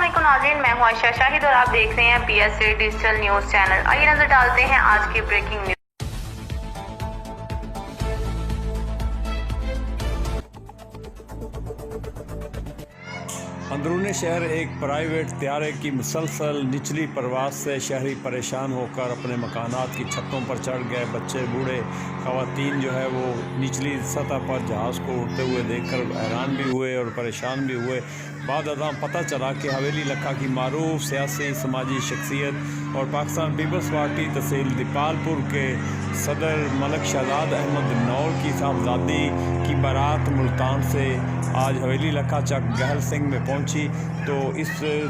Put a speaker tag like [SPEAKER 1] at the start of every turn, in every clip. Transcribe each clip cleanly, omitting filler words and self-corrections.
[SPEAKER 1] अस्सलामुअलैकुम नाज़रीन, मैं हूं आयशा शाहिद और आप देख रहे हैं PSA डिजिटल न्यूज़ चैनल। आइए नजर डालते हैं आज की ब्रेकिंग न्यूज़।
[SPEAKER 2] अंदरूनी शहर एक प्राइवेट तैयारे की मुसलसल निचली परवाज़ से शहरी परेशान होकर अपने मकानात की छतों पर चढ़ गए। बच्चे, बूढ़े, ख़वातीन जो है वो निचली सतह पर जहाज़ को उड़ते हुए देखकर हैरान भी हुए और परेशान भी हुए। बाद अज़ां पता चला कि हवेली लखा की मारूफ सियासी समाजी शख्सियत और पाकिस्तान पीपल्स पार्टी तहसील दीपालपुर के सदर मलिक शहजाद अहमद नौल की साहबजादी की बारात मुल्तान से आज हवेली लखा चक गहल सिंह में पहुंची। तो इस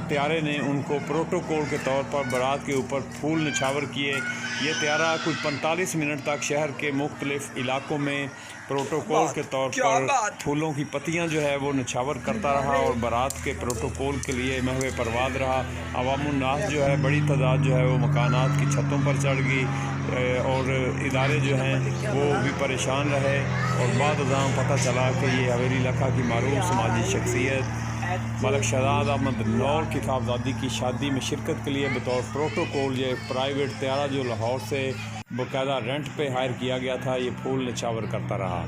[SPEAKER 2] त्यारे ने उनको प्रोटोकॉल के तौर पर बारात के ऊपर फूल निछावर किए। ये त्यारा कुछ 45 मिनट तक शहर के मुख्तलिफ इलाकों में प्रोटोकॉल के तौर पर फूलों की पत्तियां जो है वो निछावर करता रहा और बारात के प्रोटोकॉल के लिए महवे परवाद रहा। अवामुन्नास जो है बड़ी तादाद जो है वो मकानात की छतों पर चढ़ गई और इदारे जो हैं वो भी परेशान रहे। और बाद अज़ां पता चला कि ये हवेली लखा की मारूफ समाजी शख्सियत मलिक शहजाद अहमद नौल की साहबजादी की शादी में शिरकत के लिए बतौर प्रोटोकॉल ये प्राइवेट त्यारा जो लाहौर से बाकायदा रेंट पे हायर किया गया था, ये फूल निछावर करता रहा।